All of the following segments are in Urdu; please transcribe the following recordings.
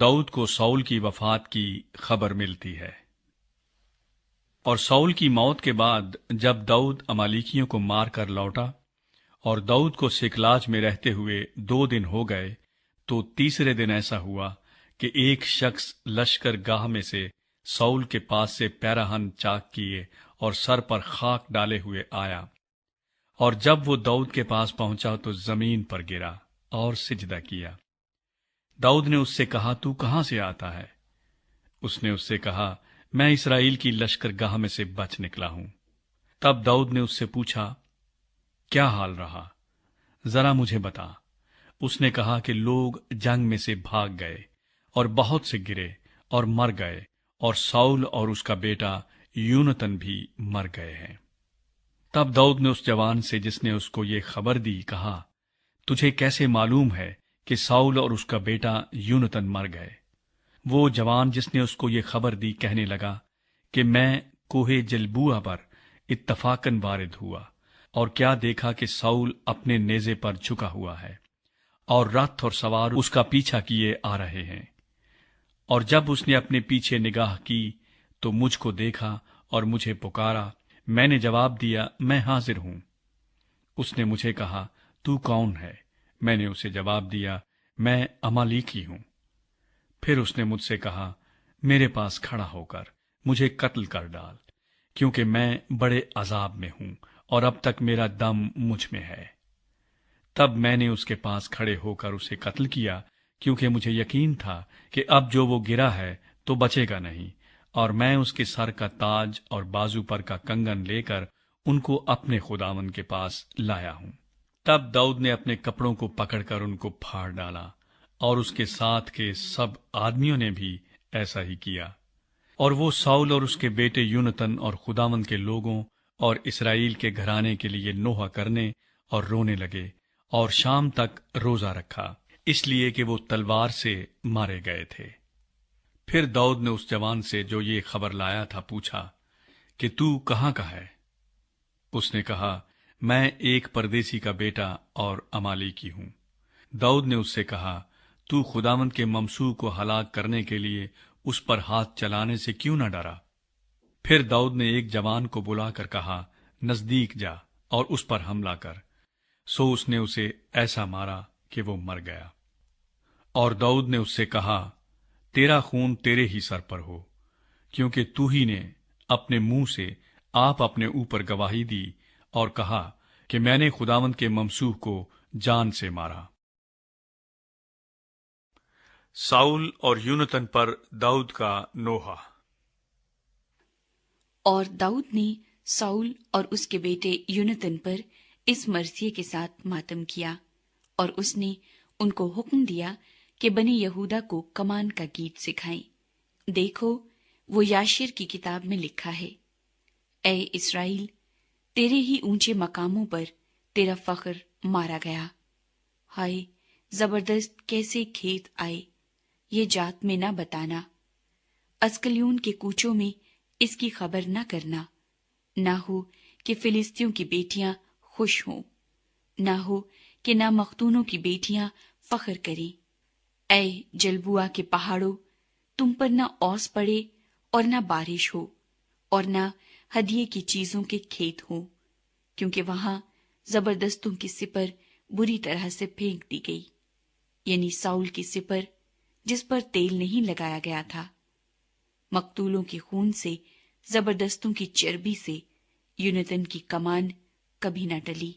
داؤد کو ساؤل کی وفات کی خبر ملتی ہے۔ اور ساؤل کی موت کے بعد جب داؤد امالیکیوں کو مار کر لوٹا اور داؤد کو سکلاج میں رہتے ہوئے 2 دن ہو گئے، تو تیسرے دن ایسا ہوا کہ ایک شخص لشکر گاہ میں سے ساؤل کے پاس سے پیراہن چاک کیے اور سر پر خاک ڈالے ہوئے آیا، اور جب وہ داؤد کے پاس پہنچا تو زمین پر گرا اور سجدہ کیا۔ داؤد نے اس سے کہا، تو کہاں سے آتا ہے؟ اس نے اس سے کہا، میں اسرائیل کی لشکر گاہ میں سے بچ نکلا ہوں۔ تب داؤد نے اس سے پوچھا، کیا حال رہا؟ ذرا مجھے بتا۔ اس نے کہا کہ لوگ جنگ میں سے بھاگ گئے اور بہت سے گرے اور مر گئے، اور ساؤل اور اس کا بیٹا یونتن بھی مر گئے ہیں۔ تب داؤد نے اس جوان سے جس نے اس کو یہ خبر دی کہا، تجھے کیسے معلوم ہے کہ ساؤل اور اس کا بیٹا یونتن مر گئے؟ وہ جوان جس نے اس کو یہ خبر دی کہنے لگا کہ میں کوہ جلبوع پر اتفاقاً وارد ہوا، اور کیا دیکھا کہ ساؤل اپنے نیزے پر جھکا ہوا ہے اور رتھ اور سوار اس کا پیچھا کیے آ رہے ہیں۔ اور جب اس نے اپنے پیچھے نگاہ کی تو مجھ کو دیکھا اور مجھے پکارا۔ میں نے جواب دیا، میں حاضر ہوں۔ اس نے مجھے کہا، تو کون ہے؟ میں نے اسے جواب دیا، میں امالیکی ہوں۔ پھر اس نے مجھ سے کہا، میرے پاس کھڑا ہو کر مجھے قتل کر ڈال، کیونکہ میں بڑے عذاب میں ہوں اور اب تک میرا دم مجھ میں ہے۔ تب میں نے اس کے پاس کھڑے ہو کر اسے قتل کیا، کیونکہ مجھے یقین تھا کہ اب جو وہ گرا ہے تو بچے گا نہیں، اور میں اس کے سر کا تاج اور بازو پر کا کنگن لے کر ان کو اپنے خداوند کے پاس لایا ہوں۔ تب داؤد نے اپنے کپڑوں کو پکڑ کر ان کو پھاڑ ڈالا، اور اس کے ساتھ کے سب آدمیوں نے بھی ایسا ہی کیا۔ اور وہ ساؤل اور اس کے بیٹے یونتن اور خداوند کے لوگوں اور اسرائیل کے گھرانے کے لیے نوحہ کرنے اور رونے لگے، اور شام تک روزہ رکھا، اس لیے کہ وہ تلوار سے مارے گئے تھے۔ پھر داؤد نے اس جوان سے جو یہ خبر لایا تھا پوچھا کہ تو کہاں کا ہے؟ اس نے کہا، میں ایک پردیسی کا بیٹا اور امالیکی ہوں۔ داؤد نے اس سے کہا، تو خداوند کے ممسوح کو ہلاک کرنے کے لیے اس پر ہاتھ چلانے سے کیوں نہ ڈرا؟ پھر داؤد نے ایک جوان کو بلا کر کہا، نزدیک جا اور اس پر حملہ کر۔ سو اس نے اسے ایسا مارا کہ وہ مر گیا۔ اور داؤد نے اس سے کہا، تیرا خون تیرے ہی سر پر ہو، کیونکہ تو ہی نے اپنے منہ سے آپ اپنے اوپر گواہی دی اور کہا کہ میں نے خداوند کے ممسوح کو جان سے مارا۔ ساؤل اور یونتن پر داؤد کا نوحہ۔ اور داؤد نے ساؤل اور اس کے بیٹے یونتن پر اس مرثیے کے ساتھ ماتم کیا، اور اس نے ان کو حکم دیا کہ بنی یہودا کو کمان کا گیت سکھائیں۔ دیکھو، وہ یاشر کی کتاب میں لکھا ہے، اے اسرائیل، تیرے ہی اونچے مقاموں پر تیرا فخر مارا گیا۔ ہائے، زبردست کیسے کھیت آئے، یہ جات میں نہ بتانا۔ اسکلیون کے کوچوں میں اس کی خبر نہ کرنا، نہ ہو کہ فلسطیوں کی بیٹیاں خوش ہوں، نہ ہو کہ نامختونوں کی بیٹیاں فخر کریں۔ اے جلبوع کے پہاڑوں، تم پر نہ اوس پڑے اور نہ بارش ہو، اور نہ ہدیے کی چیزوں کے کھیت ہوں، کیونکہ وہاں زبردستوں کی سپر بری طرح سے پھینک دی گئی، یعنی ساؤل کی سپر جس پر تیل نہیں لگایا گیا تھا۔ مقتولوں کے خون سے، زبردستوں کی چربی سے یونتن کی کمان کبھی نہ ٹلی،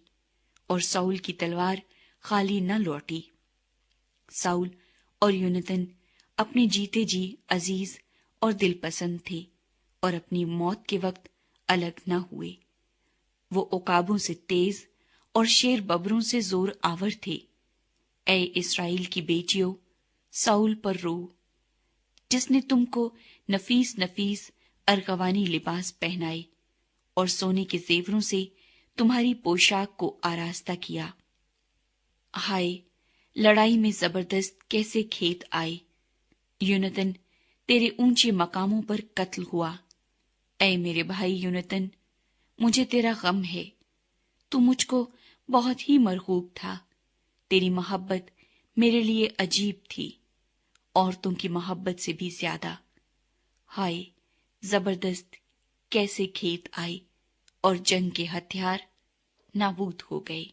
اور ساؤل کی تلوار خالی نہ لوٹی۔ ساؤل اور یونتن اپنے جیتے جی عزیز اور دل پسند تھے، اور اپنی موت کے وقت الگ نہ ہوئے۔ وہ عقابوں سے تیز اور شیر ببروں سے زور آور تھے۔ اے اسرائیل کی بیٹیوں، ساؤل پر رو، جس نے تم کو نفیس نفیس ارغوانی لباس پہنائے اور سونے کے زیوروں سے تمہاری پوشاک کو آراستہ کیا۔ ہائے، لڑائی میں زبردست کیسے کھیت آئے، یونتن تیرے اونچے مقاموں پر قتل ہوا۔ اے میرے بھائی یونتن، مجھے تیرا غم ہے، تو مجھ کو بہت ہی مرغوب تھا، تیری محبت میرے لیے عجیب تھی، عورتوں کی محبت سے بھی زیادہ۔ ہائے زبردست کیسے کھیت آئے اور جنگ کے ہتھیار نابود ہو گئے۔